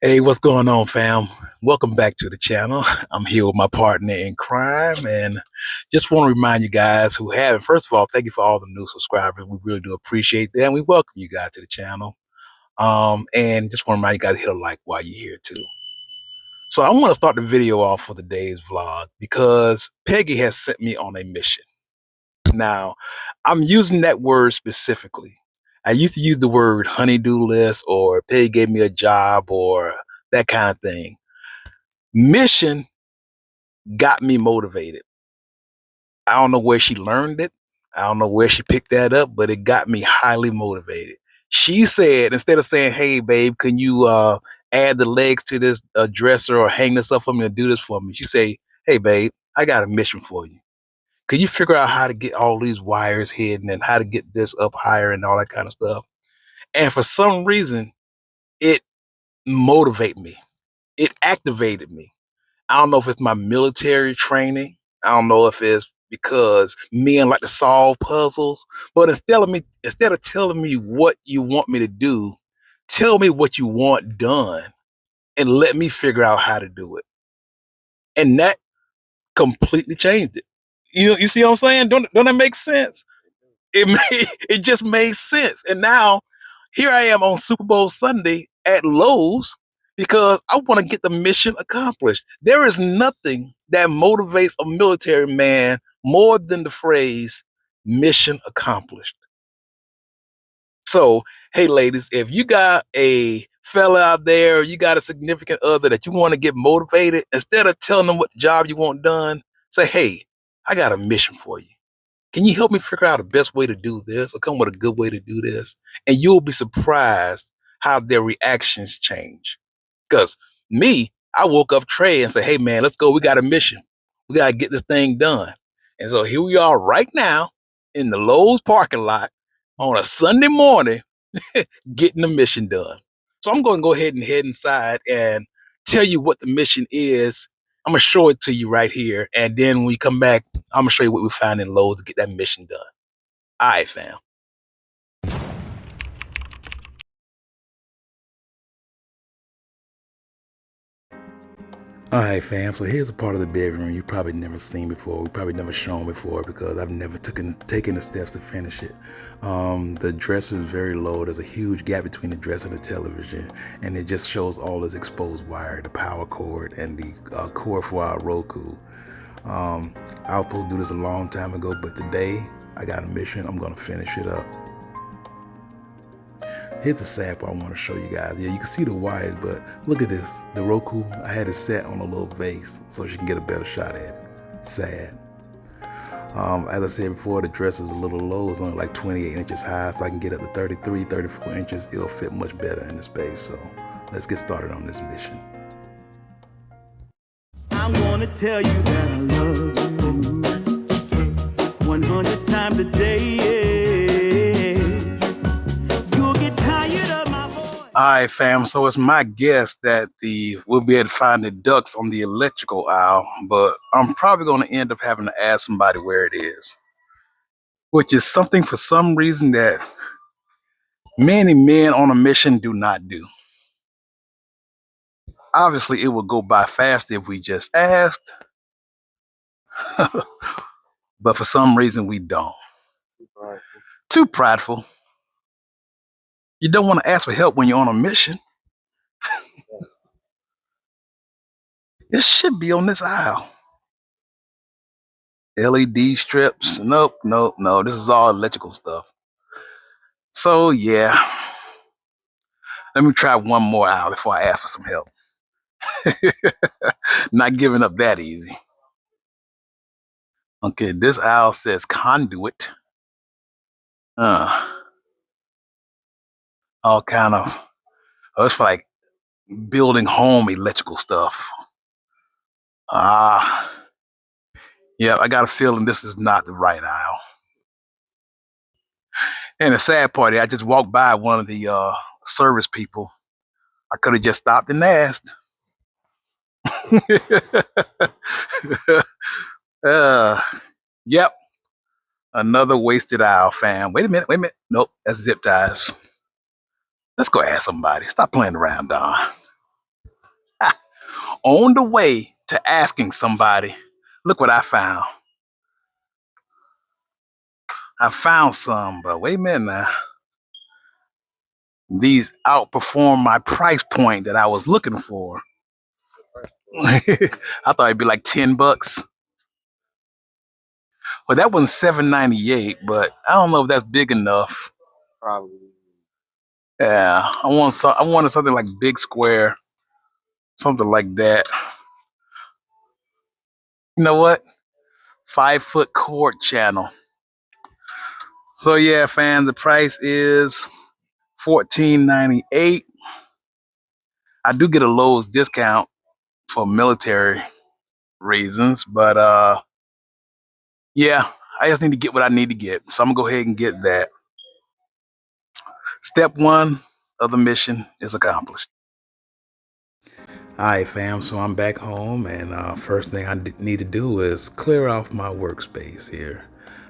Hey, what's going on, fam? Welcome back to the channel. I'm here with my partner in crime, and just want to remind you guys who haven't. First of all, thank you for all the new subscribers. We really do appreciate that, and we welcome you guys to the channel. And just want to remind you guys to hit a like while you're here too. So I want to start the video off for the day's vlog because Peggy has sent me on a mission. Now, I'm using that word specifically. I used to use the word honeydew list or Peggy gave me a job or that kind of thing. Mission got me motivated. I don't know where she learned it. I don't know where she picked that up, but it got me highly motivated. She said, instead of saying, "Hey, babe, can you add the legs to this dresser or hang this up for me or do this for me?" She say, "Hey, babe, I got a mission for you. Can you figure out how to get all these wires hidden and how to get this up higher and all that kind of stuff?" And for some reason, it motivated me. It activated me. I don't know if it's my military training. I don't know if it's because men like to solve puzzles. But instead of telling me what you want me to do, tell me what you want done and let me figure out how to do it. And that completely changed it. You see what I'm saying? Don't that make sense? It just made sense. And now here I am on Super Bowl Sunday at Lowe's because I want to get the mission accomplished. There is nothing that motivates a military man more than the phrase mission accomplished. So, hey, ladies, if you got a fella out there, or you got a significant other that you want to get motivated, instead of telling them what job you want done, say, "Hey, I got a mission for you. Can you help me figure out the best way to do this or come with a good way to do this?" And you'll be surprised how their reactions change. Because me, I woke up Trey and said, "Hey, man, let's go. We got a mission. We got to get this thing done." And so here we are right now in the Lowe's parking lot on a Sunday morning getting the mission done. So I'm going to go ahead and head inside and tell you what the mission is. I'm going to show it to you right here. And then when we come back, I'm going to show you what we found in Lowe's to get that mission done. All right, fam. All right, fam. So here's a part of the bedroom you probably never seen before. We probably never shown before because I've never taken the steps to finish it. The dresser is very low. There's a huge gap between the dresser and the television, and it just shows all this exposed wire, the power cord, and the cord for our Roku. I was supposed to do this a long time ago, but today I got a mission. I'm gonna finish it up. Here's the sad part I want to show you guys. Yeah, you can see the wires, but look at this. The Roku, I had it set on a little vase so she can get a better shot at it. Sad. As I said before, the dresser is a little low. It's only like 28 inches high, so I can get up to 33, 34 inches. It'll fit much better in the space. So let's get started on this mission. I'm gonna tell you that I love you 100 times a day. All right, fam. So it's my guess that we'll be able to find the ducts on the electrical aisle, but I'm probably going to end up having to ask somebody where it is, which is something for some reason that many men on a mission do not do. Obviously, it would go by fast if we just asked, but for some reason we don't. Too prideful. You don't want to ask for help when you're on a mission. It should be on this aisle. LED strips. Nope, nope, no. This is all electrical stuff. So yeah, let me try one more aisle before I ask for some help. Not giving up that easy. Okay, this aisle says conduit. All kind of, it's for like building home electrical stuff. Yeah, I got a feeling this is not the right aisle. And the sad part is I just walked by one of the service people. I could have just stopped and asked. Yep. Another wasted aisle, fam. Wait a minute. Nope, that's zip ties. Let's go ask somebody. Stop playing around, Don. On the way to asking somebody, look what I found. I found some, but wait a minute now. These outperform my price point that I was looking for. I thought it'd be like 10 bucks. Well, that one's $7.98, but I don't know if that's big enough. Probably. Yeah, I wanted something like big square, something like that. You know what? 5-foot cord channel. So yeah, fam, the price is $14.98. I do get a Lowe's discount for military reasons, but yeah, I just need to get what I need to get. So I'm gonna go ahead and get that. Step one of the mission is accomplished. All right, fam. So I'm back home, and first thing I need to do is clear off my workspace here.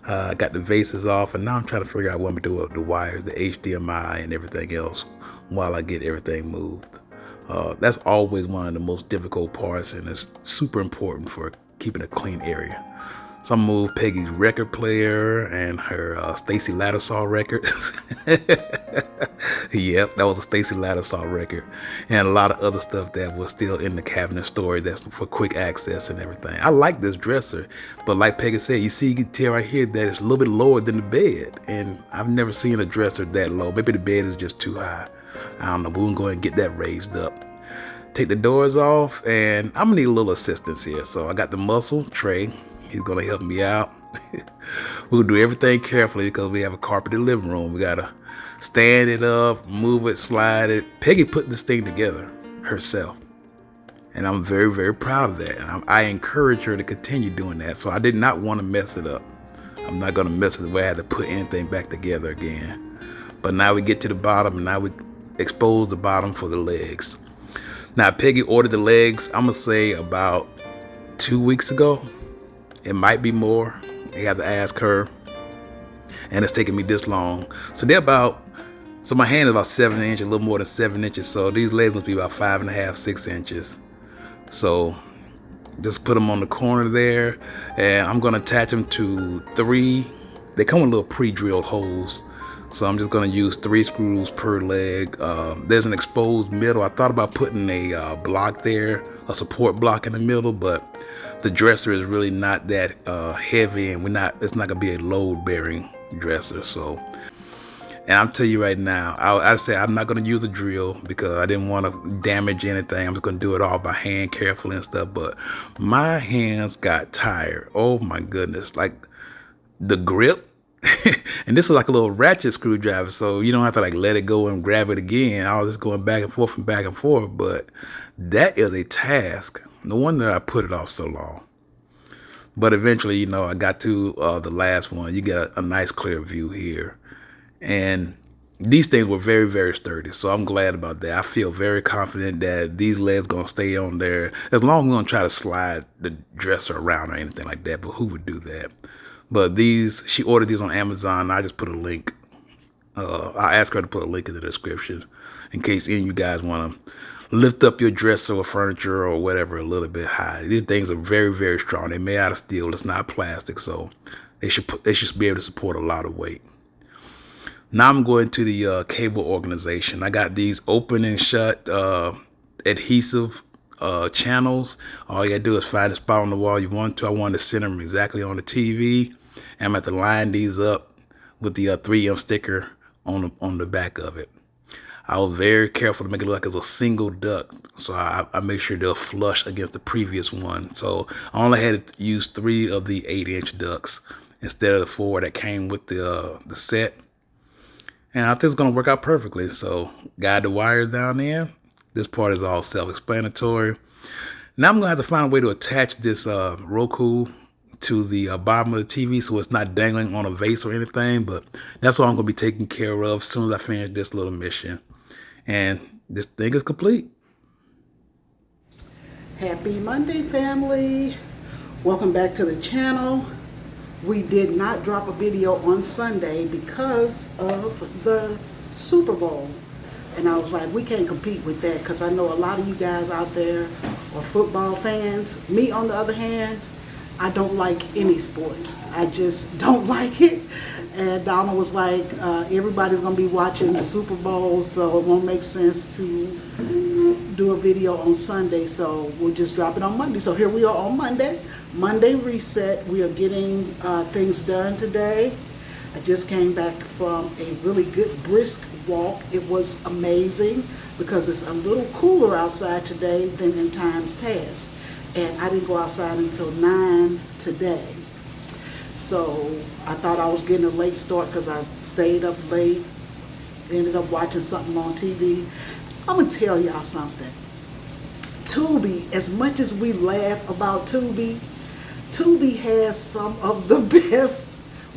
I got the vases off, and now I'm trying to figure out what I'm gonna do with the wires, the HDMI, and everything else while I get everything moved. That's always one of the most difficult parts, and it's super important for keeping a clean area. So I moved Peggy's record player and her Stacy Lattisaw records. Yep, that was a Stacy Lattisaw record, and a lot of other stuff that was still in the cabinet storage that's for quick access and everything. I like this dresser, but like Peggy said, you see, you can tell right here that it's a little bit lower than the bed, and I've never seen a dresser that low. Maybe the bed is just too high. I don't know. We're gonna go ahead and get that raised up. Take the doors off, and I'm gonna need a little assistance here. So I got the muscle Trey. He's gonna help me out. We'll do everything carefully because we have a carpeted living room. We gotta stand it up, move it, slide it. Peggy put this thing together herself, and I'm very, very proud of that. And I encourage her to continue doing that. So I did not want to mess it up. I'm not gonna mess it where I had to put anything back together again. But now we get to the bottom, and now we expose the bottom for the legs. Now Peggy ordered the legs, I'm gonna say about 2 weeks ago. It might be more. You have to ask her. And it's taking me this long. So so my hand is about 7 inches, a little more than 7 inches. So these legs must be about 5.5, 6 inches. So just put them on the corner there. And I'm going to attach them to 3. They come with little pre-drilled holes. So I'm just going to use 3 screws per leg. There's an exposed middle. I thought about putting a block there, a support block in the middle, but the dresser is really not that heavy, and it's not gonna be a load bearing dresser. So, and I'm telling you right now, I say I'm not gonna use a drill because I didn't want to damage anything. I'm just gonna do it all by hand, carefully and stuff. But my hands got tired. Oh my goodness, like the grip. And this is like a little ratchet screwdriver, so you don't have to like let it go and grab it again. I was just going back and forth and back and forth, but that is a task. No wonder I put it off so long. But eventually, you know, I got to the last one. You get a nice clear view here. And these things were very, very sturdy. So I'm glad about that. I feel very confident that these legs going to stay on there. As long as we don't try to slide the dresser around or anything like that. But who would do that? But she ordered these on Amazon. I just put a link. I asked her to put a link in the description in case any of you guys want to lift up your dresser or furniture or whatever a little bit high. These things are very, very strong. They're made out of steel. It's not plastic, so they should be able to support a lot of weight. Now I'm going to the cable organization. I got these open and shut adhesive channels. All you gotta do is find a spot on the wall you want to. I want to center them exactly on the TV. And I'm going to have to line these up with the 3M sticker on the back of it. I was very careful to make it look like it's a single duct, so I make sure they're flush against the previous one. So I only had to use 3 of the 8-inch ducts instead of the 4 that came with the set, and I think it's gonna work out perfectly. So guide the wires down there. This part is all self-explanatory. Now I'm gonna have to find a way to attach this Roku to the bottom of the TV so it's not dangling on a vase or anything, but that's what I'm gonna be taking care of as soon as I finish this little mission. And this thing is complete. Happy Monday, family. Welcome back to the channel. We did not drop a video on Sunday because of the Super Bowl. And I was like, we can't compete with that, because I know a lot of you guys out there are football fans. Me, on the other hand, I don't like any sport. I just don't like it. And Donna was like, everybody's going to be watching the Super Bowl, so it won't make sense to do a video on Sunday, so we'll just drop it on Monday. So here we are on Monday. Monday reset. We are getting things done today. I just came back from a really good brisk walk. It was amazing because it's a little cooler outside today than in times past. And I didn't go outside until 9 today. So I thought I was getting a late start because I stayed up late, ended up watching something on TV. I'm going to tell y'all something. Tubi, as much as we laugh about Tubi, Tubi has some of the best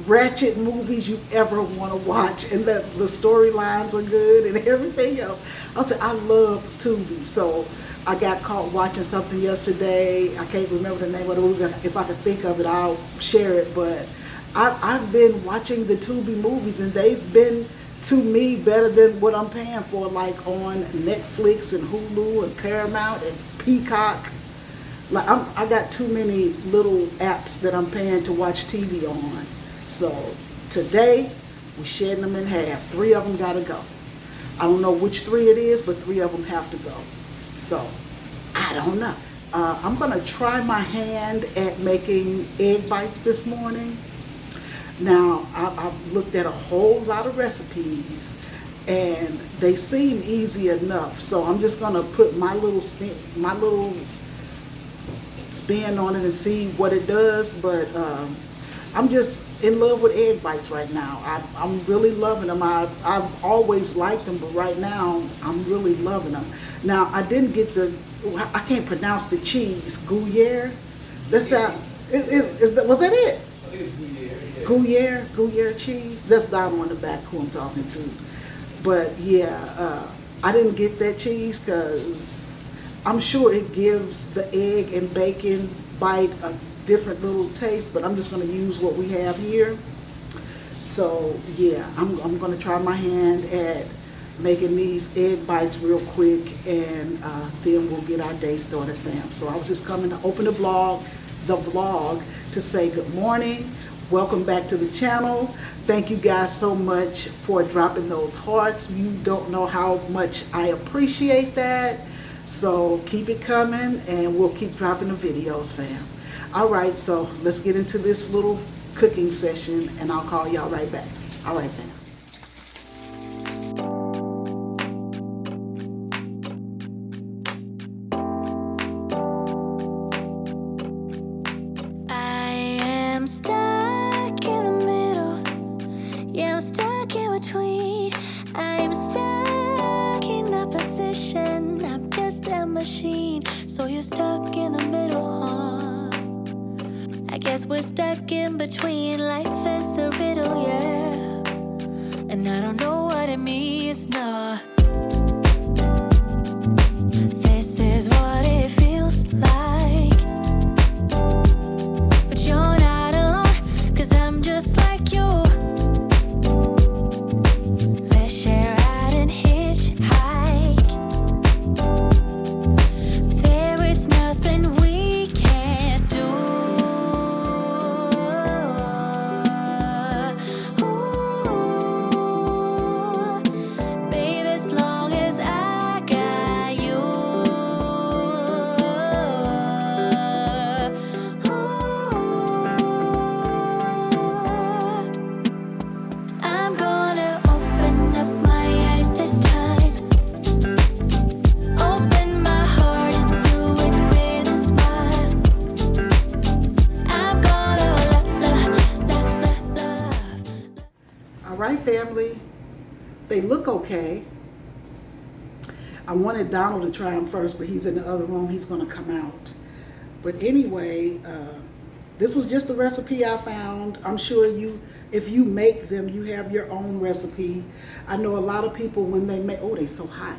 ratchet movies you ever want to watch, and the storylines are good and everything else. I'll tell you, I love Tubi. So I got caught watching something yesterday. I can't remember the name of the movie. If I can think of it, I'll share it. But I've been watching the Tubi movies, and they've been, to me, better than what I'm paying for, like on Netflix and Hulu and Paramount and Peacock. Like I got too many little apps that I'm paying to watch TV on. So today we're shedding them in half. 3 of them gotta go. I don't know which 3 it is, but 3 of them have to go. So I don't know. I'm gonna try my hand at making egg bites this morning. Now I've looked at a whole lot of recipes, and they seem easy enough. So I'm just gonna put my little spin on it and see what it does. But I'm just in love with egg bites right now. I'm really loving them. I've always liked them, but right now I'm really loving them. Now I didn't get I can't pronounce the cheese, Gruyere. Was that it? Gruyere cheese. That's Donna on the back who I'm talking to. But yeah, I didn't get that cheese because I'm sure it gives the egg and bacon bite a different little taste, but I'm just going to use what we have here. So yeah, I'm going to try my hand at making these egg bites real quick, and then we'll get our day started, fam. So I was just coming to open the vlog to say good morning. Welcome back to the channel. Thank you guys so much for dropping those hearts. You don't know how much I appreciate that. So keep it coming, and we'll keep dropping the videos, fam. All right, so let's get into this little cooking session, and I'll call y'all right back. All right, fam. I am stuck in the middle. Yeah, I'm stuck in between. I'm stuck in a position. I'm just a machine. So you're stuck in the middle, huh? I guess we're stuck in between. Life is a riddle, yeah. And I don't know what it means, no. This is what it feels like. But you're not alone, 'cause I'm just like you. Let's share a ride and hitchhike. There is nothing we can't do. Ooh, baby, as long as I got you. I'm gonna open up my eyes this time. Open my heart and do it with a smile. I'm gonna love. All right, family. They look okay. I wanted Donald to try them first, but he's in the other room. He's going to come out. But anyway, this was just the recipe I found. I'm sure if you make them, you have your own recipe. I know a lot of people when they make, oh, they're so hot.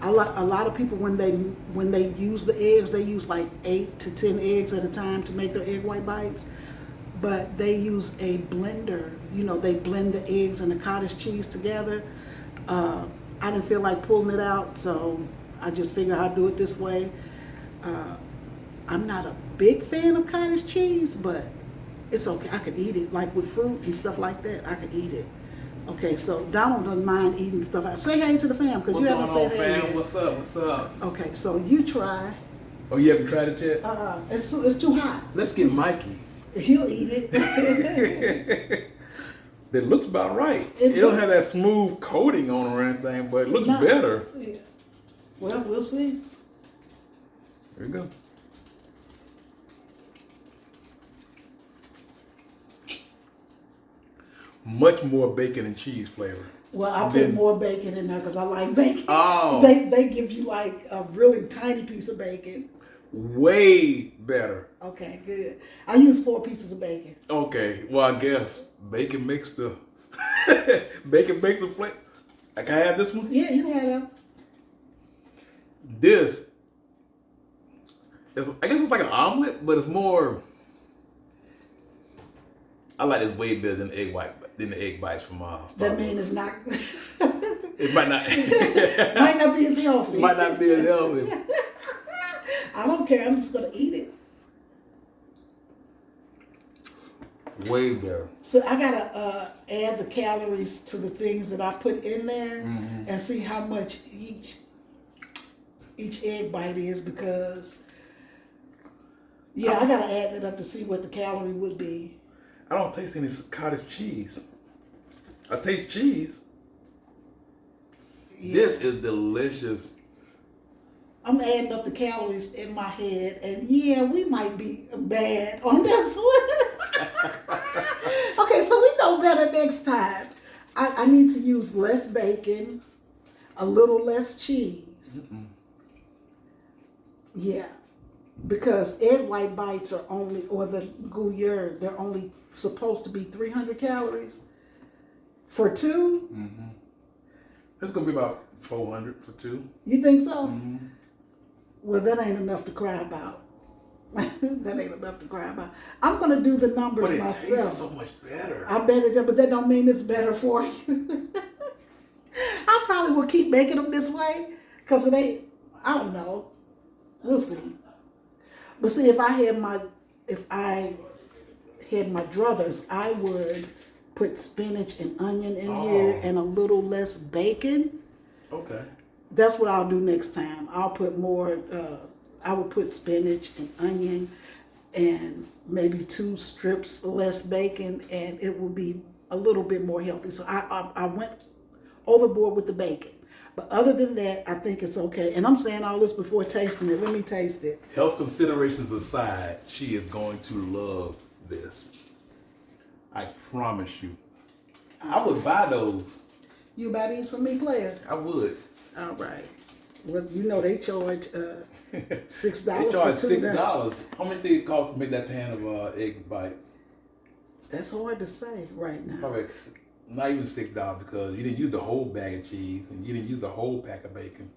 A lot of people when they use the eggs, they use like 8 to 10 eggs at a time to make their egg white bites. But they use a blender. You know, they blend the eggs and the cottage cheese together. I didn't feel like pulling it out, so I just figured I'd do it this way. I'm not a big fan of cottage cheese, but it's okay. I could eat it, like with fruit and stuff like that. I could eat it. Okay, so Donald doesn't mind eating stuff. Say hey to the fam, because you haven't said hey yet. What's up? What's up? Okay, so you try. Oh, you haven't tried it yet? It's too hot. Let's get Mikey. He'll eat it. That looks about right. It It don't does. have that smooth coating on it or anything, but it looks No. better. Yeah. Well, we'll see. There you go. Much more bacon and cheese flavor. Well, I put Then- more bacon in there because I like bacon. Oh. They give you like a really tiny piece of bacon. Way better. Okay, good. I use 4 pieces of bacon. Okay, well, I guess bacon makes the bacon makes the flavor. Can I have this one? Yeah, you can have them. This is, I guess it's like an omelet, but it's more. I like this way better than the egg bites from Starbucks. That means it's not. It might not. might not be as healthy. Might not be as healthy. I don't care. I'm just gonna eat it. Way better. So I gotta add the calories to the things that I put in there and see how much each egg bite is, because I gotta add it up to see what the calorie would be. I don't taste any cottage cheese. I taste cheese. Yeah. This is delicious. I'm adding up the calories in my head, and we might be bad on this one. Okay, so we know better next time. I need to use less bacon, a little less cheese. Yeah, because egg white bites are only, or the Gruyere, they're only supposed to be 300 calories. For 2? It's gonna be about 400 for 2. You think so? Well, that ain't enough to cry about. That ain't enough to cry about. I'm gonna do the numbers But it myself. tastes so much better. I bet it does, but that don't mean it's better for you. I probably will keep making them this way, because it ain't, I don't know. We'll see. But see, if I had my druthers, I would put spinach and onion in here and a little less bacon. Okay. That's what I'll do next time. I'll put more, I would put spinach and onion and maybe 2 strips less bacon, and it will be a little bit more healthy. So I went overboard with the bacon. But other than that, I think it's okay. And I'm saying all this before tasting it. Let me taste it. Health considerations aside, she is going to love this. I promise you. I would buy those. You buy these for me, player? I would. All right. Well, you know they charge $6 They for charge $2. $6. How much did it cost to make that pan of egg bites? That's hard to say right now. Probably not even $6, because you didn't use the whole bag of cheese and you didn't use the whole pack of bacon.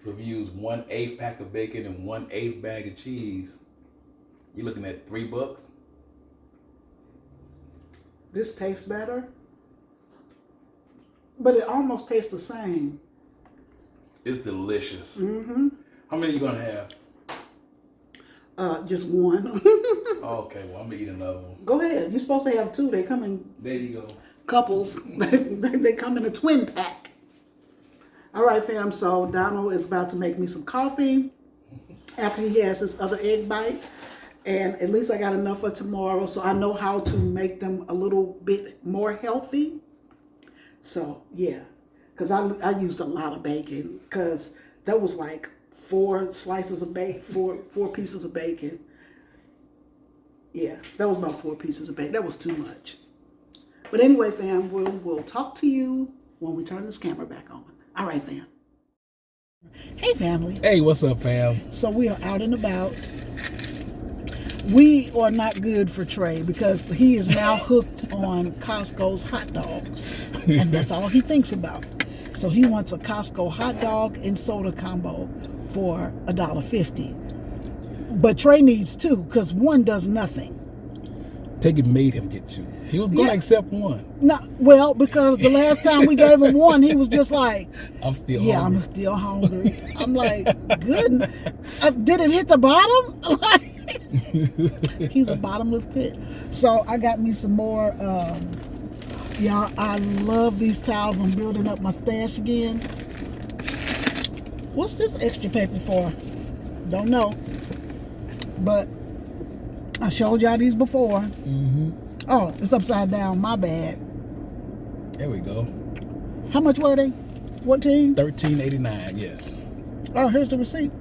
So if you use 1/8 pack of bacon and 1/8 bag of cheese, you're looking at $3. This tastes better, but it almost tastes the same. It's delicious. How many are you gonna have? Just one. Okay, well I'm gonna eat another one. Go ahead. You're supposed to have 2. They come in There you go. couples. They come in a twin pack. All right, fam. So Donald is about to make me some coffee after he has his other egg bite. And at least I got enough for tomorrow, so I know how to make them a little bit more healthy. So, yeah. Because I used a lot of bacon, because that was like 4 slices of bacon, four pieces of bacon. Yeah, that was about 4 pieces of bacon. That was too much. But anyway, fam, we'll talk to you when we turn this camera back on. All right, fam. Hey, family. Hey, what's up, fam? So we are out and about. We are not good for Trey, because he is now hooked on Costco's hot dogs. And that's all he thinks about. So he wants a Costco hot dog and soda combo for $1.50. But Trey needs 2, because one does nothing. Peggy made him get two. He was going to accept one. No, well, because the last time we gave him one, he was just like, I'm still hungry. I'm still hungry. I'm like, good. Did it hit the bottom? He's a bottomless pit. So I got me some more. Y'all, I love these towels. I'm building up my stash again. What's this extra paper for? Don't know. But I showed y'all these before. Oh, it's upside down. My bad. There we go. How much were they? 14? $13.89. Yes. Oh, here's the receipt.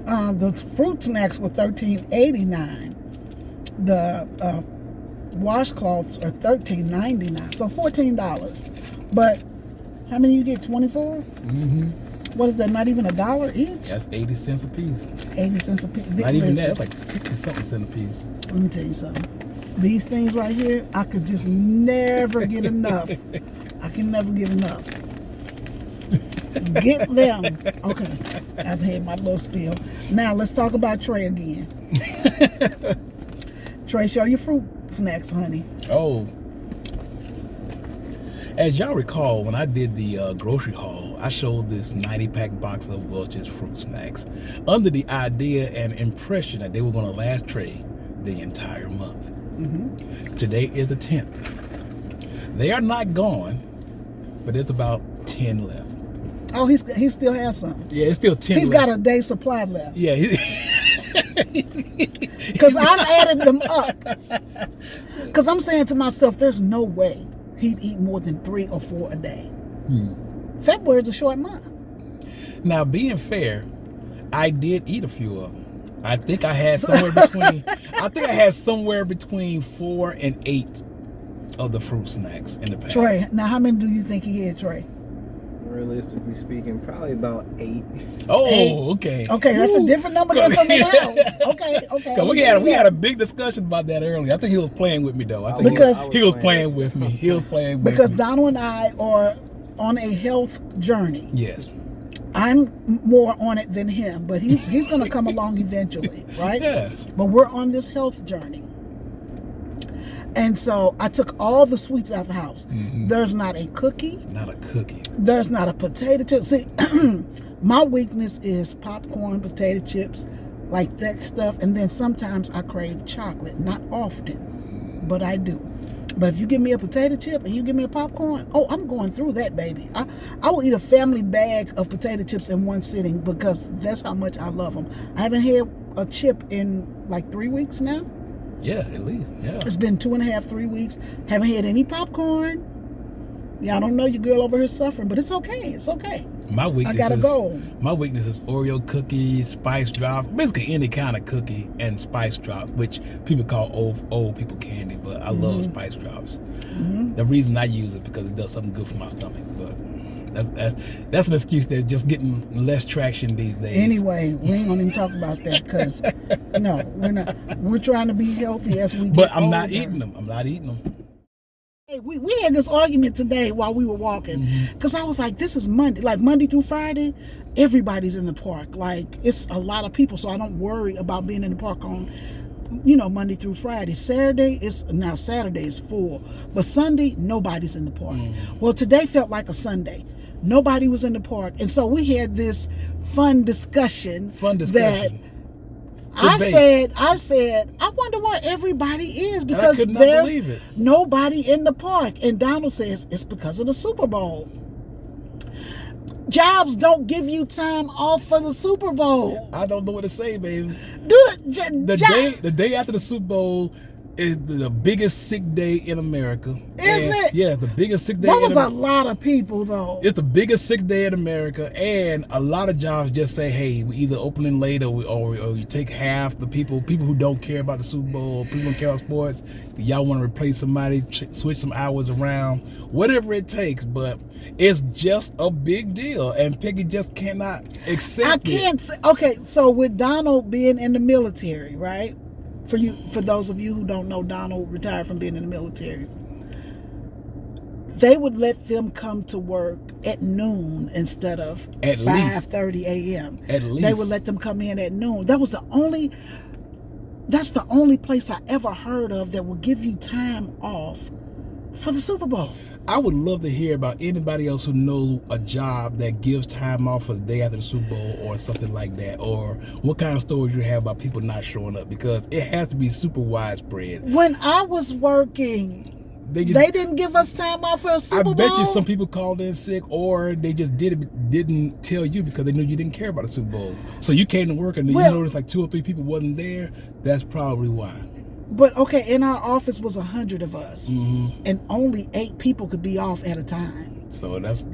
The fruit snacks were $13.89. The washcloths are $13.99. So $14. But how many you get? 24? What is that? Not even $1 each? That's 80 cents a piece. 80 cents a piece. Not even that. That's like 60-something cents a piece. Let me tell you something. These things right here, I could just never get enough. I can never get enough. Get them. Okay. I've had my little spill. Now let's talk about Trey again. Trey, show your fruit snacks, honey. Oh. As y'all recall, when I did the grocery haul, I showed this 90-pack box of Welch's fruit snacks under the idea and impression that they were going to last Trey the entire month. Today is the 10th. They are not gone, but there's about 10 left. Oh, he still has some. Yeah, it's still 10 He's left. got a day supply left. Yeah. Because I've added them up. Because I'm saying to myself, there's no way he'd eat more than 3 or 4 a day. February's a short month. Now, being fair, I did eat a few of them. I think I had somewhere between 4 and 8 of the fruit snacks in the past. Trey, now how many do you think he had, Trey? Realistically speaking, probably about 8. Oh, 8. okay. Okay, that's a different number than from the house. Okay. We had a big discussion about that earlier. I think he was playing with me though. I think he was playing with me. He was playing with because me. Donald and I are on a health journey. Yes. I'm more on it than him, but he's going to come along eventually, right? Yes. But we're on this health journey. And so I took all the sweets out of the house. There's not a cookie. Not a cookie. There's not a potato chip. See, my weakness is popcorn, potato chips, like that stuff. And then sometimes I crave chocolate. Not often, but I do. But if you give me a potato chip and you give me a popcorn, oh, I'm going through that, baby. I will eat a family bag of potato chips in one sitting because that's how much I love them. I haven't had a chip in like 3 weeks now. Yeah, at least. Yeah. It's been 2.5, 3 weeks. Haven't had any popcorn. Y'all don't know your girl over here suffering, but it's okay. It's okay. My weakness I gotta go. My weakness is Oreo cookies, spice drops, basically any kind of cookie and spice drops, which people call old people candy, but I love spice drops. The reason I use it because it does something good for my stomach, but that's an excuse that's just getting less traction these days. Anyway, we ain't gonna even talk about that because no, we're not. We're trying to be healthy as we get But I'm older. not eating them. Hey, we had this argument today while we were walking because I was like, this is Monday, like Monday through Friday, everybody's in the park. Like it's a lot of people, so I don't worry about being in the park on, Monday through Friday. Saturday is full, but Sunday nobody's in the park. Well, today felt like a Sunday. Nobody was in the park, and so we had this fun discussion. That I said, I wonder where everybody is because there's nobody in the park. And Donald says it's because of the Super Bowl. Jobs don't give you time off for the Super Bowl. I don't know what to say, baby. The day after the Super Bowl is the biggest sick day in America. Is it? Yeah, the biggest sick day. That was a lot of people, though. It's the biggest sick day in America, and a lot of jobs just say, "Hey, we either opening late or you take half the people who don't care about the Super Bowl, people who don't care about sports. Y'all want to replace somebody, switch some hours around, whatever it takes." But it's just a big deal, and Peggy just cannot accept it. I can't say. Okay, so with Donald being in the military, right? For those of you who don't know, Donald retired from being in the military. They would let them come to work at noon instead of 5:30 a.m. At least. They would let them come in at noon. That was the only That's the only place I ever heard of that will give you time off for the Super Bowl. I would love to hear about anybody else who knows a job that gives time off for the day after the Super Bowl or something like that, or what kind of stories you have about people not showing up, because it has to be super widespread. When I was working, they didn't give us time off for a Super Bowl. I bet you some people called in sick, or they just didn't tell you because they knew you didn't care about the Super Bowl. So you came to work and you noticed like 2 or 3 people wasn't there. That's probably why. But okay, in our office was 100 of us, and only 8 people could be off at a time. So that's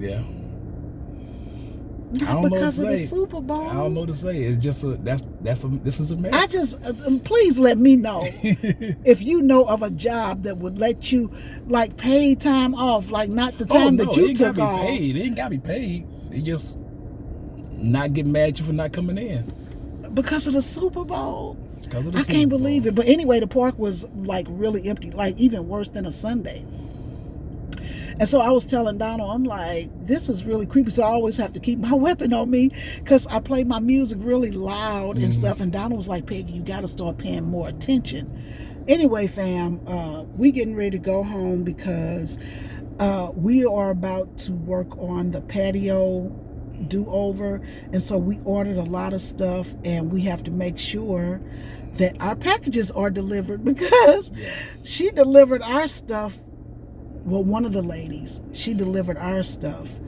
Not because of the Super Bowl. I don't know what to say. It's just this is America. I just please let me know if you know of a job that would let you like pay time off, like not the time that you took off. Paid. They ain't gotta be paid. They just not get mad at you for not coming in because of the Super Bowl. I can't believe it. But anyway, the park was like really empty, like even worse than a Sunday. And so I was telling Donald, I'm like, this is really creepy. So I always have to keep my weapon on me because I play my music really loud and stuff. And Donald was like, Peggy, you got to start paying more attention. Anyway, fam, we getting ready to go home because we are about to work on the patio do-over. And so we ordered a lot of stuff and we have to make sure that our packages are delivered because she delivered our stuff. Well, one of the ladies, she delivered our stuff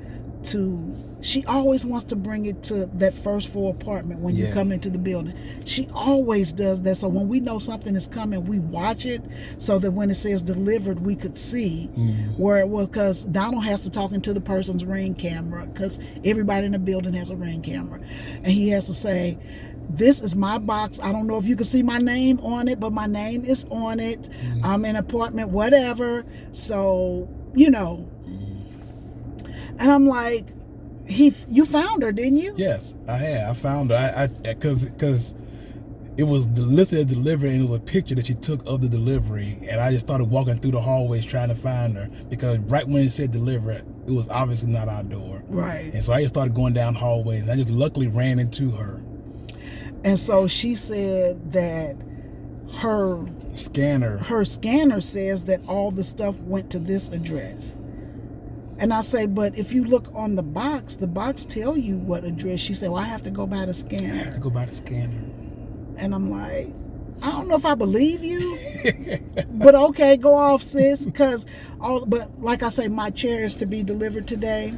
she always wants to bring it to that first floor apartment when you come into the building. She always does that. So when we know something is coming, we watch it so that when it says delivered, we could see where it was, because Donald has to talk into the person's Ring camera because everybody in the building has a Ring camera. And he has to say, this is my box. I don't know if you can see my name on it, but my name is on it. I'm in apartment, whatever. So, you know. And I'm like, you found her, didn't you? Yes, I have. I found her. Because it was listed as delivery, and it was a picture that she took of the delivery, and I just started walking through the hallways trying to find her because right when it said delivery, it was obviously not our door. Right. And so I just started going down hallways, and I just luckily ran into her. And so she said that her scanner says that all the stuff went to this address. And I say, but if you look on the box tell you what address. She said, well, I have to go by the scanner. I have to go by the scanner. And I'm like, I don't know if I believe you, but okay, go off, sis. But like I say, my chair is to be delivered today.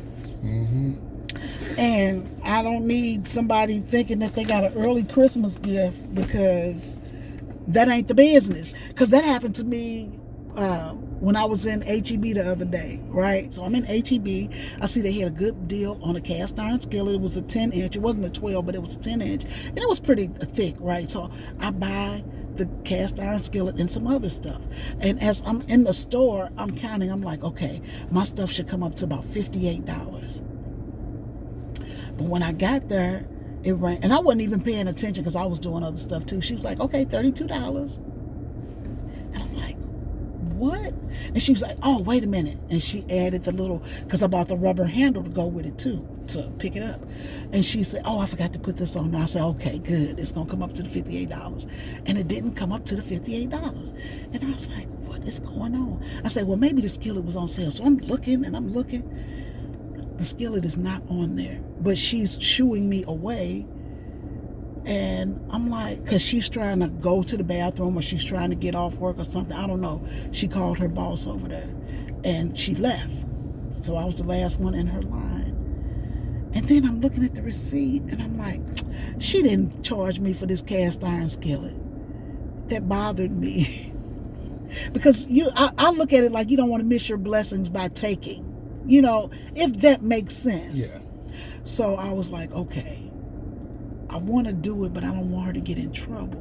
And I don't need somebody thinking that they got an early Christmas gift because that ain't the business. Because that happened to me when I was in HEB the other day, right? So I'm in HEB. I see they had a good deal on a cast iron skillet. It was a 10-inch. It wasn't a 12, but it was a 10-inch. And it was pretty thick, right? So I buy the cast iron skillet and some other stuff. And as I'm in the store, I'm counting. I'm like, okay, my stuff should come up to about $58. But when I got there, it rang. And I wasn't even paying attention because I was doing other stuff too. She was like, okay, $32. And I'm like, what? And she was like, oh, wait a minute. And she added the little, because I bought the rubber handle to go with it too, to pick it up. And she said, oh, I forgot to put this on there. I said, okay, good. It's going to come up to the $58. And it didn't come up to the $58. And I was like, what is going on? I said, well, maybe the skillet was on sale. So I'm looking and I'm looking. The skillet is not on there. But she's shooing me away. And I'm like, because she's trying to go to the bathroom or she's trying to get off work or something. I don't know. She called her boss over there and she left. So I was the last one in her line. And then I'm looking at the receipt and I'm like, she didn't charge me for this cast iron skillet. That bothered me. Because I look at it like you don't want to miss your blessings by taking. You know, if that makes sense. Yeah. So I was like, okay. I want to do it, but I don't want her to get in trouble.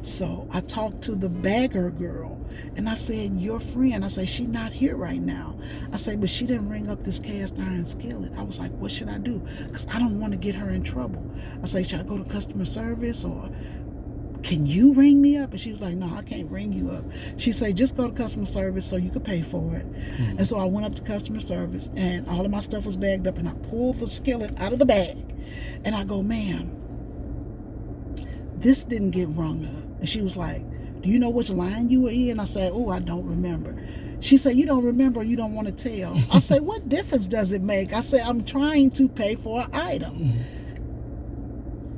So I talked to the bagger girl and I said, your friend, I said, she's not here right now. I said, but she didn't ring up this cast iron skillet. I was like, what should I do? Because I don't want to get her in trouble. I said, should I go to customer service or can you ring me up? And she was like, no, I can't ring you up. She said, just go to customer service so you could pay for it. And so I went up to customer service and all of my stuff was bagged up and I pulled the skillet out of the bag and I go, ma'am, this didn't get rung up. And she was like, do you know which line you were in? I said, oh, I don't remember. She said, you don't remember, you don't want to tell. I said, what difference does it make? I said, I'm trying to pay for an item.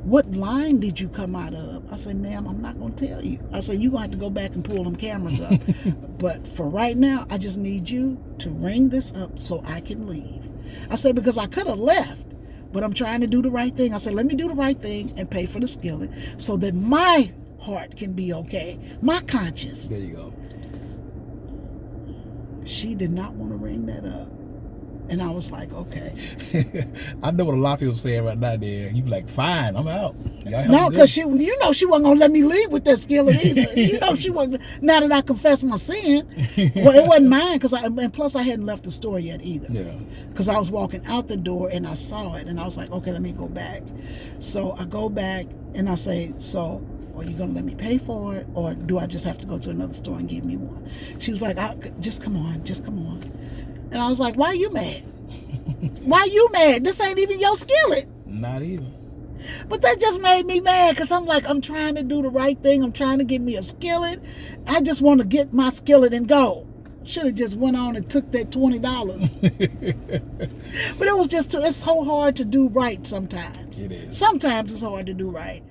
What line did you come out of? I said, ma'am, I'm not going to tell you. I said, you're going to have to go back and pull them cameras up. But for right now, I just need you to ring this up so I can leave. I said, because I could have left, but I'm trying to do the right thing. I said, let me do the right thing and pay for the skillet so that my heart can be okay, my conscience. There you go. She did not want to ring that up. And I was like, okay. I know what a lot of people saying right now there. You be like, fine, I'm out. No, because she wasn't going to let me leave with that skillet either. She wasn't, now that I confessed my sin. Well, it wasn't mine, and plus I hadn't left the store yet either. Yeah. Because I was walking out the door and I saw it and I was like, okay, let me go back. So I go back and I say, so are you going to let me pay for it, or do I just have to go to another store and give me one? She was like, just come on. And I was like, why are you mad? Why you mad? This ain't even your skillet. Not even. But that just made me mad because I'm like, I'm trying to do the right thing. I'm trying to get me a skillet. I just want to get my skillet and go. Should have just went on and took that $20. But it was just it's so hard to do right sometimes. It is. Sometimes it's hard to do right.